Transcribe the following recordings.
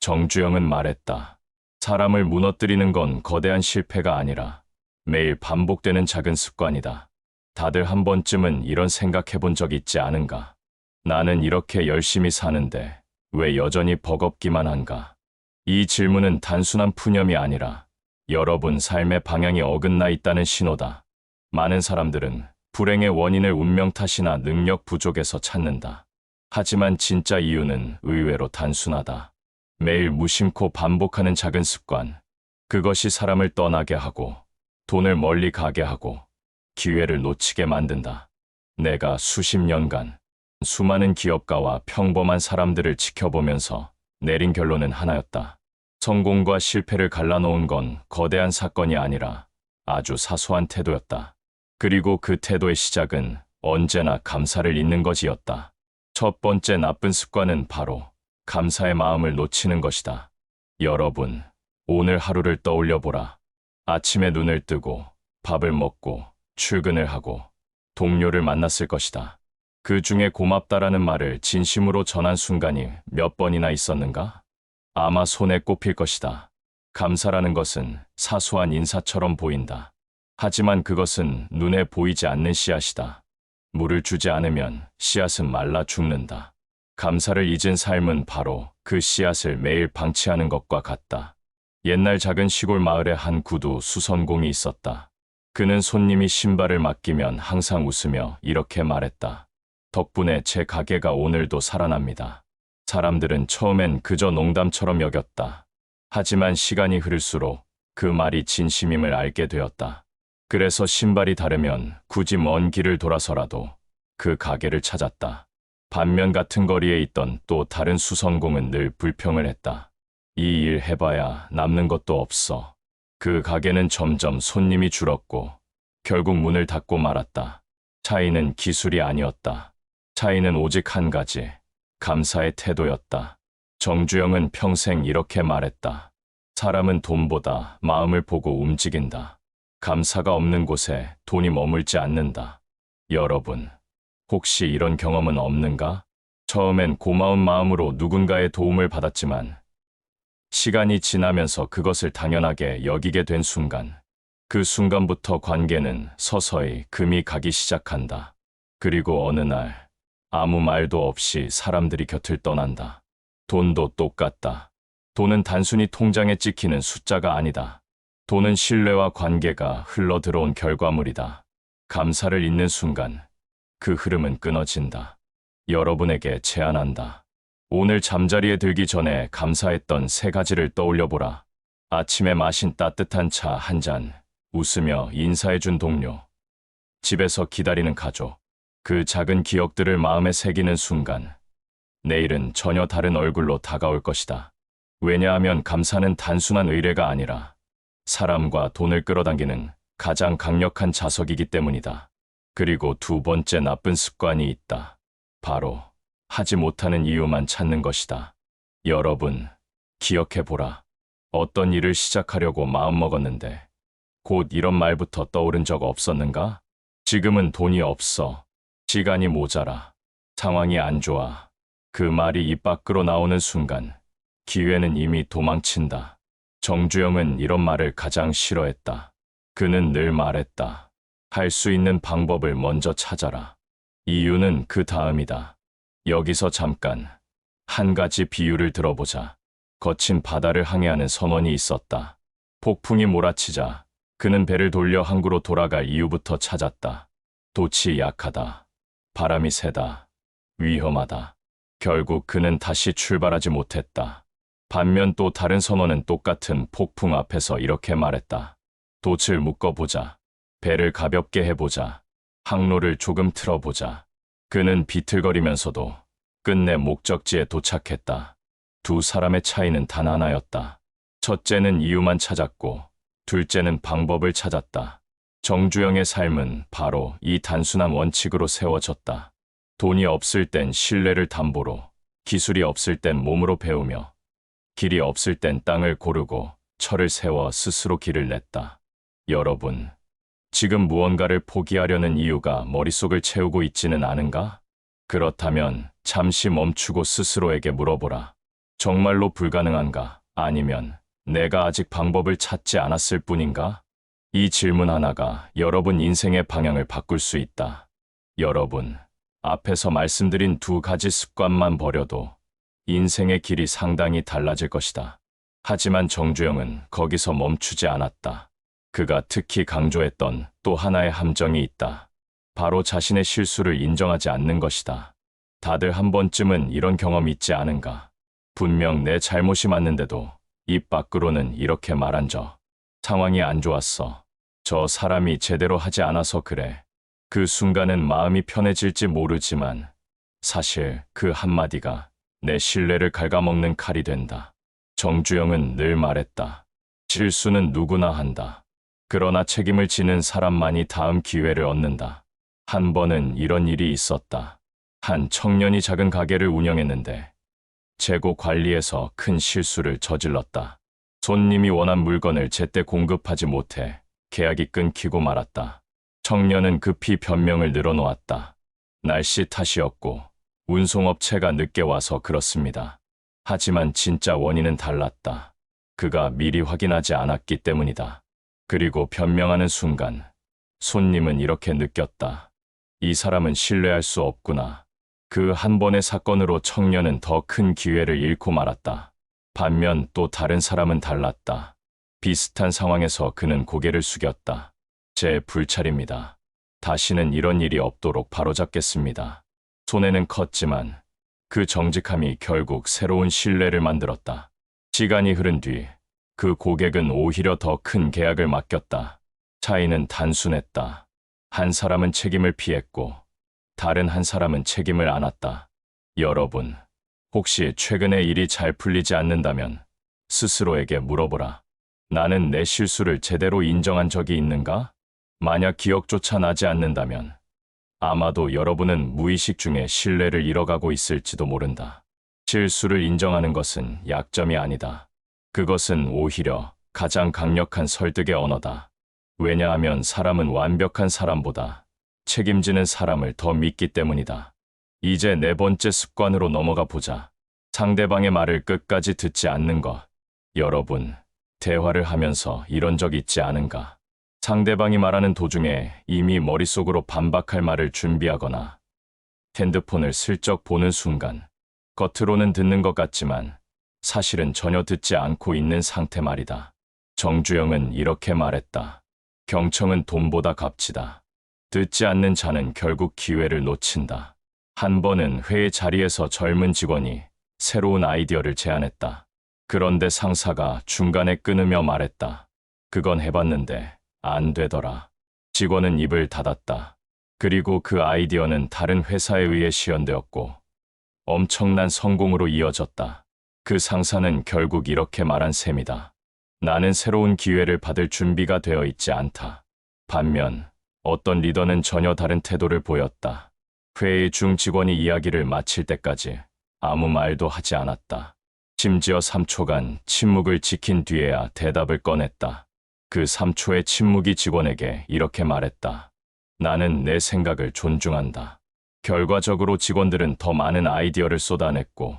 정주영은 말했다. 사람을 무너뜨리는 건 거대한 실패가 아니라 매일 반복되는 작은 습관이다. 다들 한 번쯤은 이런 생각해 본 적 있지 않은가? 나는 이렇게 열심히 사는데 왜 여전히 버겁기만 한가? 이 질문은 단순한 푸념이 아니라 여러분 삶의 방향이 어긋나 있다는 신호다. 많은 사람들은 불행의 원인을 운명 탓이나 능력 부족에서 찾는다. 하지만 진짜 이유는 의외로 단순하다. 매일 무심코 반복하는 작은 습관. 그것이 사람을 떠나게 하고 돈을 멀리 가게 하고 기회를 놓치게 만든다. 내가 수십 년간 수많은 기업가와 평범한 사람들을 지켜보면서 내린 결론은 하나였다. 성공과 실패를 갈라놓은 건 거대한 사건이 아니라 아주 사소한 태도였다. 그리고 그 태도의 시작은 언제나 감사를 잊는 것이었다. 첫 번째 나쁜 습관은 바로 감사의 마음을 놓치는 것이다. 여러분, 오늘 하루를 떠올려 보라. 아침에 눈을 뜨고 밥을 먹고 출근을 하고 동료를 만났을 것이다. 그 중에 고맙다라는 말을 진심으로 전한 순간이 몇 번이나 있었는가? 아마 손에 꼽힐 것이다. 감사라는 것은 사소한 인사처럼 보인다. 하지만 그것은 눈에 보이지 않는 씨앗이다. 물을 주지 않으면 씨앗은 말라 죽는다. 감사를 잊은 삶은 바로 그 씨앗을 매일 방치하는 것과 같다. 옛날 작은 시골 마을에 한 구두 수선공이 있었다. 그는 손님이 신발을 맡기면 항상 웃으며 이렇게 말했다. 덕분에 제 가게가 오늘도 살아납니다. 사람들은 처음엔 그저 농담처럼 여겼다. 하지만 시간이 흐를수록 그 말이 진심임을 알게 되었다. 그래서 신발이 다르면 굳이 먼 길을 돌아서라도 그 가게를 찾았다. 반면 같은 거리에 있던 또 다른 수선공은 늘 불평을 했다. 이 일 해봐야 남는 것도 없어. 그 가게는 점점 손님이 줄었고 결국 문을 닫고 말았다. 차이는 기술이 아니었다. 차이는 오직 한 가지, 감사의 태도였다. 정주영은 평생 이렇게 말했다. 사람은 돈보다 마음을 보고 움직인다. 감사가 없는 곳에 돈이 머물지 않는다. 여러분, 혹시 이런 경험은 없는가? 처음엔 고마운 마음으로 누군가의 도움을 받았지만 시간이 지나면서 그것을 당연하게 여기게 된 순간, 그 순간부터 관계는 서서히 금이 가기 시작한다. 그리고 어느 날 아무 말도 없이 사람들이 곁을 떠난다. 돈도 똑같다. 돈은 단순히 통장에 찍히는 숫자가 아니다. 돈은 신뢰와 관계가 흘러들어온 결과물이다. 감사를 잊는 순간 그 흐름은 끊어진다. 여러분에게 제안한다. 오늘 잠자리에 들기 전에 감사했던 3가지를 떠올려보라. 아침에 마신 따뜻한 차 한 잔, 웃으며 인사해준 동료, 집에서 기다리는 가족. 그 작은 기억들을 마음에 새기는 순간 내일은 전혀 다른 얼굴로 다가올 것이다. 왜냐하면 감사는 단순한 의뢰가 아니라 사람과 돈을 끌어당기는 가장 강력한 자석이기 때문이다. 그리고 두 번째 나쁜 습관이 있다. 바로 하지 못하는 이유만 찾는 것이다. 여러분, 기억해보라. 어떤 일을 시작하려고 마음먹었는데 곧 이런 말부터 떠오른 적 없었는가? 지금은 돈이 없어. 시간이 모자라. 상황이 안 좋아. 그 말이 입 밖으로 나오는 순간 기회는 이미 도망친다. 정주영은 이런 말을 가장 싫어했다. 그는 늘 말했다. 할 수 있는 방법을 먼저 찾아라. 이유는 그 다음이다. 여기서 잠깐 한 가지 비유를 들어보자. 거친 바다를 항해하는 선원이 있었다. 폭풍이 몰아치자 그는 배를 돌려 항구로 돌아갈 이유부터 찾았다. 돛이 약하다. 바람이 세다. 위험하다. 결국 그는 다시 출발하지 못했다. 반면 또 다른 선원은 똑같은 폭풍 앞에서 이렇게 말했다. 돛을 묶어보자. 배를 가볍게 해보자. 항로를 조금 틀어보자. 그는 비틀거리면서도 끝내 목적지에 도착했다. 두 사람의 차이는 단 하나였다. 첫째는 이유만 찾았고 둘째는 방법을 찾았다. 정주영의 삶은 바로 이 단순한 원칙으로 세워졌다. 돈이 없을 땐 신뢰를 담보로, 기술이 없을 땐 몸으로 배우며, 길이 없을 땐 땅을 고르고 철을 세워 스스로 길을 냈다. 여러분, 지금 무언가를 포기하려는 이유가 머릿속을 채우고 있지는 않은가? 그렇다면 잠시 멈추고 스스로에게 물어보라. 정말로 불가능한가? 아니면 내가 아직 방법을 찾지 않았을 뿐인가? 이 질문 하나가 여러분 인생의 방향을 바꿀 수 있다. 여러분, 앞에서 말씀드린 두 가지 습관만 버려도 인생의 길이 상당히 달라질 것이다. 하지만 정주영은 거기서 멈추지 않았다. 그가 특히 강조했던 또 하나의 함정이 있다. 바로 자신의 실수를 인정하지 않는 것이다. 다들 한 번쯤은 이런 경험 있지 않은가? 분명 내 잘못이 맞는데도 입 밖으로는 이렇게 말한 상황이 안 좋았어. 저 사람이 제대로 하지 않아서 그래. 그 순간은 마음이 편해질지 모르지만 사실 그 한마디가 내 신뢰를 갉아먹는 칼이 된다. 정주영은 늘 말했다. 실수는 누구나 한다. 그러나 책임을 지는 사람만이 다음 기회를 얻는다. 한 번은 이런 일이 있었다. 한 청년이 작은 가게를 운영했는데 재고 관리에서 큰 실수를 저질렀다. 손님이 원한 물건을 제때 공급하지 못해 계약이 끊기고 말았다. 청년은 급히 변명을 늘어놓았다. 날씨 탓이었고 운송업체가 늦게 와서 그렇습니다. 하지만 진짜 원인은 달랐다. 그가 미리 확인하지 않았기 때문이다. 그리고 변명하는 순간 손님은 이렇게 느꼈다. 이 사람은 신뢰할 수 없구나. 그 한 번의 사건으로 청년은 더 큰 기회를 잃고 말았다. 반면 또 다른 사람은 달랐다. 비슷한 상황에서 그는 고개를 숙였다. 제 불찰입니다. 다시는 이런 일이 없도록 바로잡겠습니다. 손해는 컸지만 그 정직함이 결국 새로운 신뢰를 만들었다. 시간이 흐른 뒤 그 고객은 오히려 더 큰 계약을 맡겼다. 차이는 단순했다. 한 사람은 책임을 피했고 다른 한 사람은 책임을 안았다. 여러분, 혹시 최근에 일이 잘 풀리지 않는다면 스스로에게 물어보라. 나는 내 실수를 제대로 인정한 적이 있는가? 만약 기억조차 나지 않는다면 아마도 여러분은 무의식 중에 신뢰를 잃어가고 있을지도 모른다. 실수를 인정하는 것은 약점이 아니다. 그것은 오히려 가장 강력한 설득의 언어다. 왜냐하면 사람은 완벽한 사람보다 책임지는 사람을 더 믿기 때문이다. 이제 네 번째 습관으로 넘어가 보자. 상대방의 말을 끝까지 듣지 않는 것. 여러분, 대화를 하면서 이런 적 있지 않은가? 상대방이 말하는 도중에 이미 머릿속으로 반박할 말을 준비하거나 핸드폰을 슬쩍 보는 순간 겉으로는 듣는 것 같지만 사실은 전혀 듣지 않고 있는 상태 말이다. 정주영은 이렇게 말했다. 경청은 돈보다 값지다. 듣지 않는 자는 결국 기회를 놓친다. 한 번은 회의 자리에서 젊은 직원이 새로운 아이디어를 제안했다. 그런데 상사가 중간에 끊으며 말했다. 그건 해봤는데 안 되더라. 직원은 입을 닫았다. 그리고 그 아이디어는 다른 회사에 의해 시연되었고 엄청난 성공으로 이어졌다. 그 상사는 결국 이렇게 말한 셈이다. 나는 새로운 기회를 받을 준비가 되어 있지 않다. 반면 어떤 리더는 전혀 다른 태도를 보였다. 회의 중 직원이 이야기를 마칠 때까지 아무 말도 하지 않았다. 심지어 3초간 침묵을 지킨 뒤에야 대답을 꺼냈다. 그 3초의 침묵이 직원에게 이렇게 말했다. 나는 내 생각을 존중한다. 결과적으로 직원들은 더 많은 아이디어를 쏟아냈고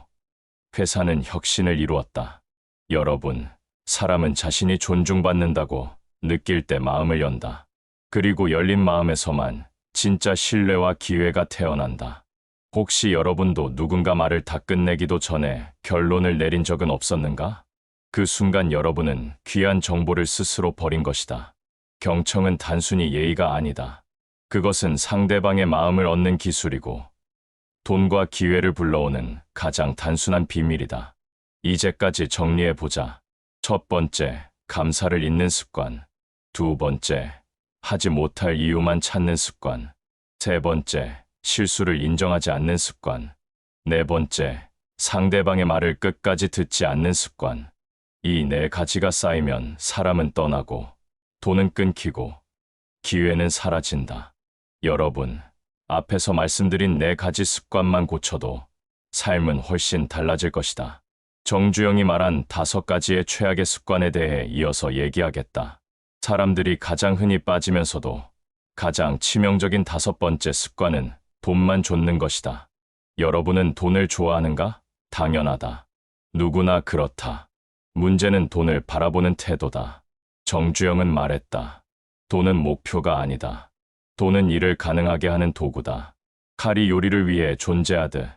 회사는 혁신을 이루었다. 여러분, 사람은 자신이 존중받는다고 느낄 때 마음을 연다. 그리고 열린 마음에서만 진짜 신뢰와 기회가 태어난다. 혹시 여러분도 누군가 말을 다 끝내기도 전에 결론을 내린 적은 없었는가? 그 순간 여러분은 귀한 정보를 스스로 버린 것이다. 경청은 단순히 예의가 아니다. 그것은 상대방의 마음을 얻는 기술이고 돈과 기회를 불러오는 가장 단순한 비밀이다. 이제까지 정리해보자. 첫 번째, 감사를 잊는 습관. 두 번째, 하지 못할 이유만 찾는 습관. 세 번째, 실수를 인정하지 않는 습관. 네 번째, 상대방의 말을 끝까지 듣지 않는 습관. 이 네 가지가 쌓이면 사람은 떠나고 돈은 끊기고 기회는 사라진다. 여러분, 앞에서 말씀드린 네 가지 습관만 고쳐도 삶은 훨씬 달라질 것이다. 정주영이 말한 5가지의 최악의 습관에 대해 이어서 얘기하겠다. 사람들이 가장 흔히 빠지면서도 가장 치명적인 5번째 습관은 돈만 좇는 것이다. 여러분은 돈을 좋아하는가? 당연하다. 누구나 그렇다. 문제는 돈을 바라보는 태도다. 정주영은 말했다. 돈은 목표가 아니다. 돈은 일을 가능하게 하는 도구다. 칼이 요리를 위해 존재하듯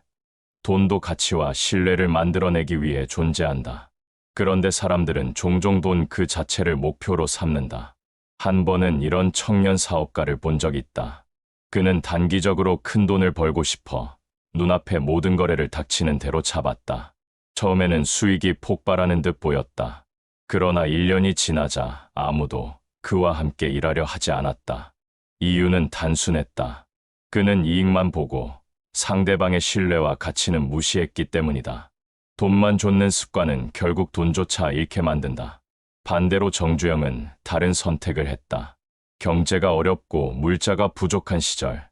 돈도 가치와 신뢰를 만들어내기 위해 존재한다. 그런데 사람들은 종종 돈 그 자체를 목표로 삼는다. 한 번은 이런 청년 사업가를 본 적 있다. 그는 단기적으로 큰 돈을 벌고 싶어 눈앞에 모든 거래를 닥치는 대로 잡았다. 처음에는 수익이 폭발하는 듯 보였다. 그러나 1년이 지나자 아무도 그와 함께 일하려 하지 않았다. 이유는 단순했다. 그는 이익만 보고 상대방의 신뢰와 가치는 무시했기 때문이다. 돈만 좇는 습관은 결국 돈조차 잃게 만든다. 반대로 정주영은 다른 선택을 했다. 경제가 어렵고 물자가 부족한 시절,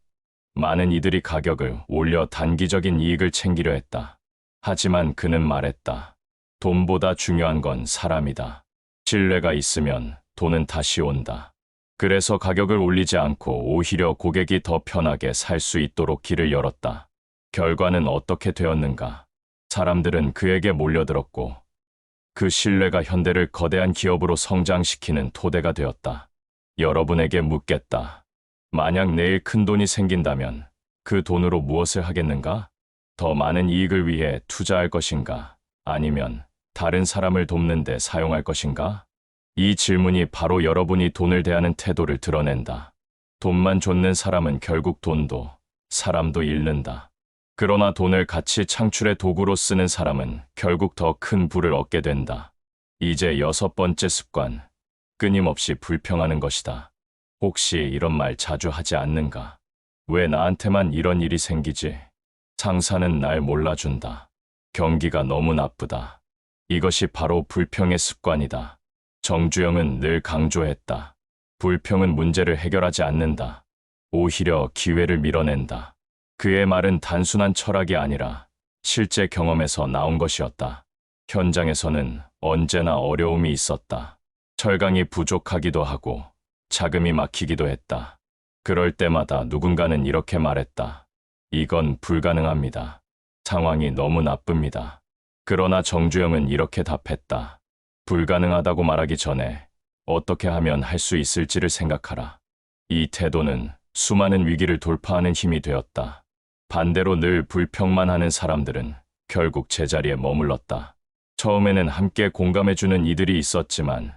많은 이들이 가격을 올려 단기적인 이익을 챙기려 했다. 하지만 그는 말했다. 돈보다 중요한 건 사람이다. 신뢰가 있으면 돈은 다시 온다. 그래서 가격을 올리지 않고 오히려 고객이 더 편하게 살 수 있도록 길을 열었다. 결과는 어떻게 되었는가? 사람들은 그에게 몰려들었고 그 신뢰가 현대를 거대한 기업으로 성장시키는 토대가 되었다. 여러분에게 묻겠다. 만약 내일 큰 돈이 생긴다면 그 돈으로 무엇을 하겠는가? 더 많은 이익을 위해 투자할 것인가? 아니면 다른 사람을 돕는 데 사용할 것인가? 이 질문이 바로 여러분이 돈을 대하는 태도를 드러낸다. 돈만 좇는 사람은 결국 돈도 사람도 잃는다. 그러나 돈을 가치 창출의 도구로 쓰는 사람은 결국 더 큰 부를 얻게 된다. 이제 6번째 습관, 끊임없이 불평하는 것이다. 혹시 이런 말 자주 하지 않는가? 왜 나한테만 이런 일이 생기지? 상사는 날 몰라준다. 경기가 너무 나쁘다. 이것이 바로 불평의 습관이다. 정주영은 늘 강조했다. 불평은 문제를 해결하지 않는다. 오히려 기회를 밀어낸다. 그의 말은 단순한 철학이 아니라 실제 경험에서 나온 것이었다. 현장에서는 언제나 어려움이 있었다. 철강이 부족하기도 하고 자금이 막히기도 했다. 그럴 때마다 누군가는 이렇게 말했다. 이건 불가능합니다. 상황이 너무 나쁩니다. 그러나 정주영은 이렇게 답했다. 불가능하다고 말하기 전에 어떻게 하면 할 수 있을지를 생각하라. 이 태도는 수많은 위기를 돌파하는 힘이 되었다. 반대로 늘 불평만 하는 사람들은 결국 제자리에 머물렀다. 처음에는 함께 공감해주는 이들이 있었지만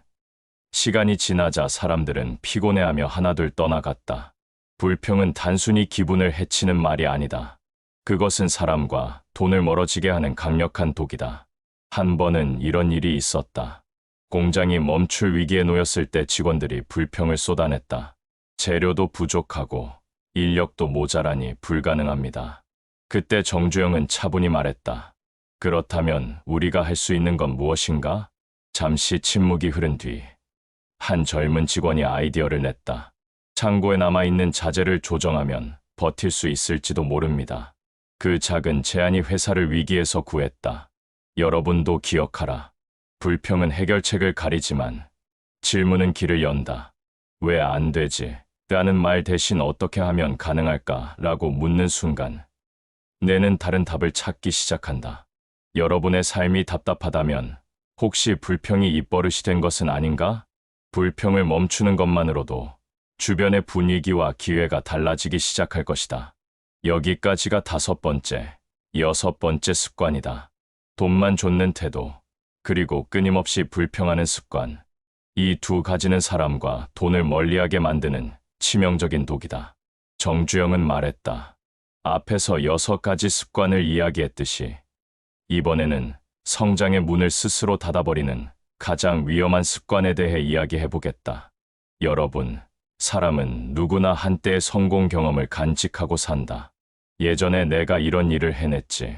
시간이 지나자 사람들은 피곤해하며 하나둘 떠나갔다. 불평은 단순히 기분을 해치는 말이 아니다. 그것은 사람과 돈을 멀어지게 하는 강력한 독이다. 한 번은 이런 일이 있었다. 공장이 멈출 위기에 놓였을 때 직원들이 불평을 쏟아냈다. 재료도 부족하고 인력도 모자라니 불가능합니다. 그때 정주영은 차분히 말했다. 그렇다면 우리가 할 수 있는 건 무엇인가? 잠시 침묵이 흐른 뒤 한 젊은 직원이 아이디어를 냈다. 창고에 남아있는 자재를 조정하면 버틸 수 있을지도 모릅니다. 그 작은 제안이 회사를 위기에서 구했다. 여러분도 기억하라. 불평은 해결책을 가리지만 질문은 길을 연다. 왜 안 되지? 라는 말 대신 어떻게 하면 가능할까? 라고 묻는 순간 뇌는 다른 답을 찾기 시작한다. 여러분의 삶이 답답하다면 혹시 불평이 입버릇이 된 것은 아닌가? 불평을 멈추는 것만으로도 주변의 분위기와 기회가 달라지기 시작할 것이다. 여기까지가 5번째, 6번째 습관이다. 돈만 좇는 태도, 그리고 끊임없이 불평하는 습관. 이 두 가지는 사람과 돈을 멀리하게 만드는 치명적인 독이다. 정주영은 말했다. 앞에서 6가지 습관을 이야기했듯이 이번에는 성장의 문을 스스로 닫아버리는 가장 위험한 습관에 대해 이야기해보겠다. 여러분, 사람은 누구나 한때의 성공 경험을 간직하고 산다. 예전에 내가 이런 일을 해냈지.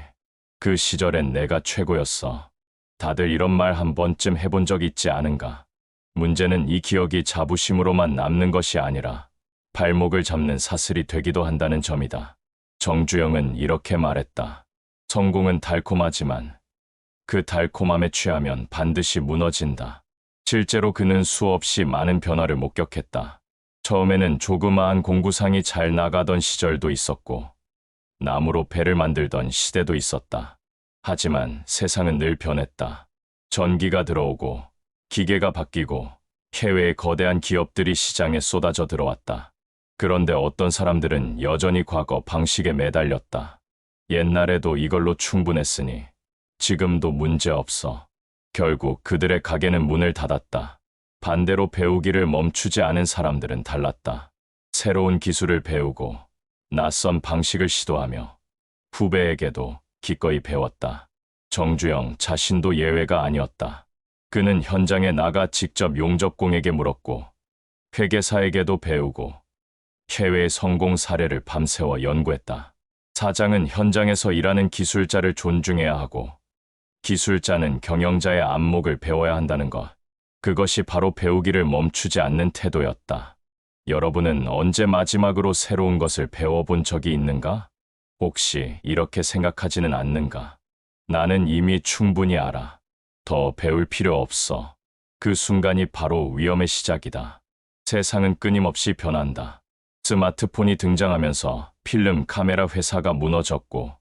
그 시절엔 내가 최고였어. 다들 이런 말 한 번쯤 해본 적 있지 않은가? 문제는 이 기억이 자부심으로만 남는 것이 아니라 발목을 잡는 사슬이 되기도 한다는 점이다. 정주영은 이렇게 말했다. 성공은 달콤하지만 그 달콤함에 취하면 반드시 무너진다. 실제로 그는 수없이 많은 변화를 목격했다. 처음에는 조그마한 공구상이 잘 나가던 시절도 있었고 나무로 배를 만들던 시대도 있었다. 하지만 세상은 늘 변했다. 전기가 들어오고 기계가 바뀌고 해외의 거대한 기업들이 시장에 쏟아져 들어왔다. 그런데 어떤 사람들은 여전히 과거 방식에 매달렸다. 옛날에도 이걸로 충분했으니 지금도 문제 없어. 결국 그들의 가게는 문을 닫았다. 반대로 배우기를 멈추지 않은 사람들은 달랐다. 새로운 기술을 배우고 낯선 방식을 시도하며 후배에게도 기꺼이 배웠다. 정주영 자신도 예외가 아니었다. 그는 현장에 나가 직접 용접공에게 물었고 회계사에게도 배우고 해외의 성공 사례를 밤새워 연구했다. 사장은 현장에서 일하는 기술자를 존중해야 하고 기술자는 경영자의 안목을 배워야 한다는 것. 그것이 바로 배우기를 멈추지 않는 태도였다. 여러분은 언제 마지막으로 새로운 것을 배워본 적이 있는가? 혹시 이렇게 생각하지는 않는가? 나는 이미 충분히 알아. 더 배울 필요 없어. 그 순간이 바로 위험의 시작이다. 세상은 끊임없이 변한다. 스마트폰이 등장하면서 필름 카메라 회사가 무너졌고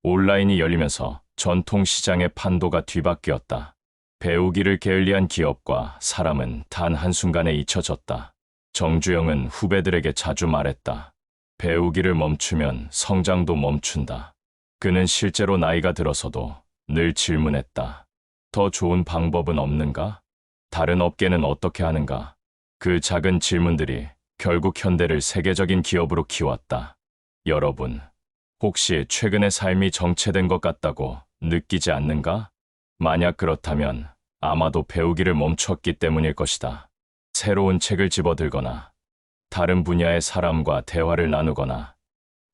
온라인이 열리면서 전통시장의 판도가 뒤바뀌었다. 배우기를 게을리한 기업과 사람은 단 한순간에 잊혀졌다. 정주영은 후배들에게 자주 말했다. 배우기를 멈추면 성장도 멈춘다. 그는 실제로 나이가 들어서도 늘 질문했다. 더 좋은 방법은 없는가? 다른 업계는 어떻게 하는가? 그 작은 질문들이 결국 현대를 세계적인 기업으로 키웠다. 여러분, 혹시 최근의 삶이 정체된 것 같다고 느끼지 않는가? 만약 그렇다면 아마도 배우기를 멈췄기 때문일 것이다. 새로운 책을 집어들거나 다른 분야의 사람과 대화를 나누거나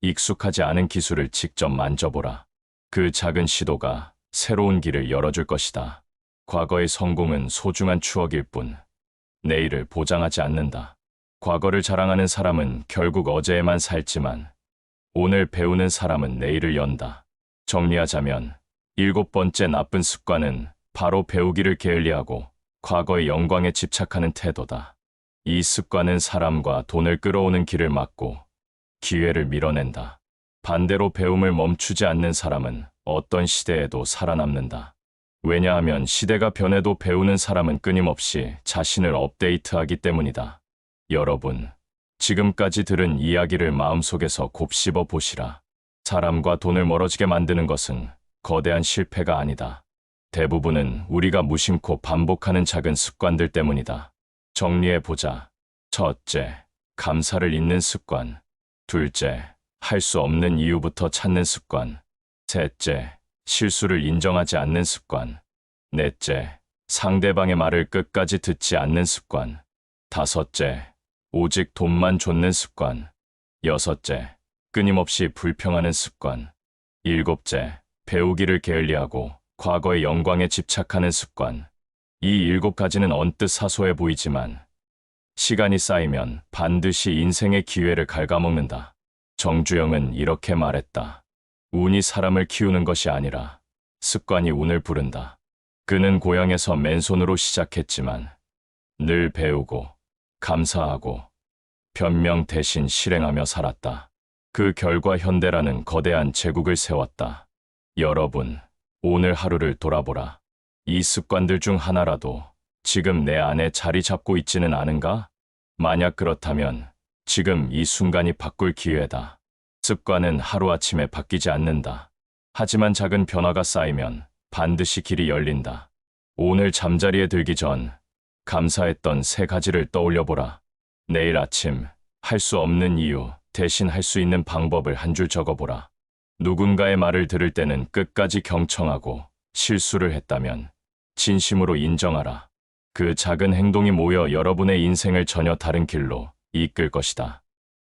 익숙하지 않은 기술을 직접 만져보라. 그 작은 시도가 새로운 길을 열어줄 것이다. 과거의 성공은 소중한 추억일 뿐 내일을 보장하지 않는다. 과거를 자랑하는 사람은 결국 어제에만 살지만 오늘 배우는 사람은 내일을 연다. 정리하자면 7번째 나쁜 습관은 바로 배우기를 게을리하고 과거의 영광에 집착하는 태도다. 이 습관은 사람과 돈을 끌어오는 길을 막고 기회를 밀어낸다. 반대로 배움을 멈추지 않는 사람은 어떤 시대에도 살아남는다. 왜냐하면 시대가 변해도 배우는 사람은 끊임없이 자신을 업데이트하기 때문이다. 여러분, 지금까지 들은 이야기를 마음속에서 곱씹어 보시라. 사람과 돈을 멀어지게 만드는 것은 거대한 실패가 아니다. 대부분은 우리가 무심코 반복하는 작은 습관들 때문이다. 정리해보자. 첫째, 감사를 잊는 습관. 둘째, 할 수 없는 이유부터 찾는 습관. 셋째, 실수를 인정하지 않는 습관. 넷째, 상대방의 말을 끝까지 듣지 않는 습관. 다섯째, 오직 돈만 좇는 습관. 여섯째, 끊임없이 불평하는 습관. 일곱째, 배우기를 게을리하고 과거의 영광에 집착하는 습관. 이 7가지는 언뜻 사소해 보이지만 시간이 쌓이면 반드시 인생의 기회를 갉아먹는다. 정주영은 이렇게 말했다. 운이 사람을 키우는 것이 아니라 습관이 운을 부른다. 그는 고향에서 맨손으로 시작했지만 늘 배우고 감사하고 변명 대신 실행하며 살았다. 그 결과 현대라는 거대한 제국을 세웠다. 여러분, 오늘 하루를 돌아보라. 이 습관들 중 하나라도 지금 내 안에 자리 잡고 있지는 않은가? 만약 그렇다면 지금 이 순간이 바꿀 기회다. 습관은 하루아침에 바뀌지 않는다. 하지만 작은 변화가 쌓이면 반드시 길이 열린다. 오늘 잠자리에 들기 전 감사했던 3가지를 떠올려보라. 내일 아침 할 수 없는 이유 대신 할 수 있는 방법을 한 줄 적어보라. 누군가의 말을 들을 때는 끝까지 경청하고 실수를 했다면 진심으로 인정하라. 그 작은 행동이 모여 여러분의 인생을 전혀 다른 길로 이끌 것이다.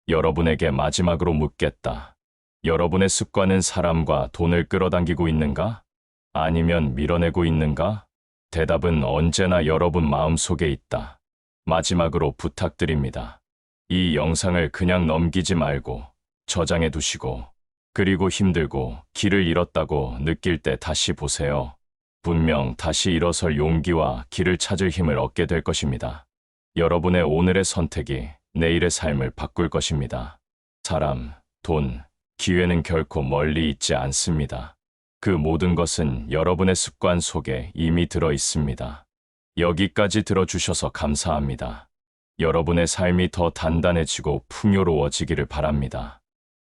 여러분에게 마지막으로 묻겠다. 여러분의 습관은 사람과 돈을 끌어당기고 있는가? 아니면 밀어내고 있는가? 대답은 언제나 여러분 마음속에 있다. 마지막으로 부탁드립니다. 이 영상을 그냥 넘기지 말고 저장해 두시고 그리고 힘들고 길을 잃었다고 느낄 때 다시 보세요. 분명 다시 일어설 용기와 길을 찾을 힘을 얻게 될 것입니다. 여러분의 오늘의 선택이 내일의 삶을 바꿀 것입니다. 사람, 돈, 기회는 결코 멀리 있지 않습니다. 그 모든 것은 여러분의 습관 속에 이미 들어 있습니다. 여기까지 들어주셔서 감사합니다. 여러분의 삶이 더 단단해지고 풍요로워지기를 바랍니다.